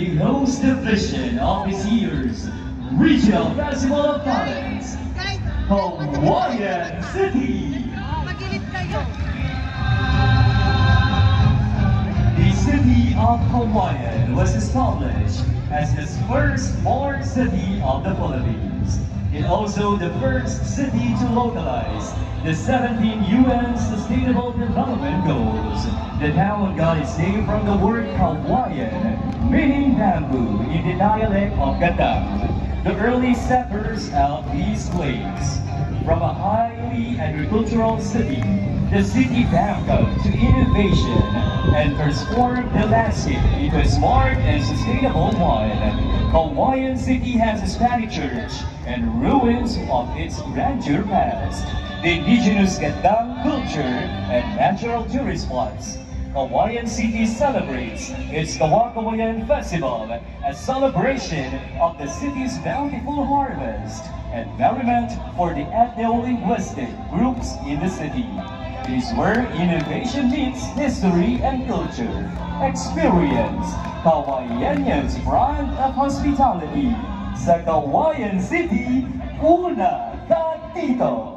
they host the vision of this year's Regional Festival of Talents, Hawaiian City. The city of Hawaiian was established as the first born city of the Philippines. It also the first city to localize the 17 UN Sustainable Development Goals. The town got its name from the word Hawaiian, meaning bamboo in the dialect of Gaddang. The early settlers of these lakes. From a highly agricultural city, the city ramped up to innovation and transformed the landscape into a smart and sustainable one. Hawaiian City has a Hispanic church and ruins of its grandeur past, the indigenous Gaddang culture and natural tourist spots. Hawaiian City celebrates its Kawakawayan Festival, a celebration of the city's bountiful harvest and merriment for the ethno-linguistic groups in the city. It is where innovation meets history and culture. Experience Hawaiianians' brand of hospitality sa Hawaiian City, una ka dito!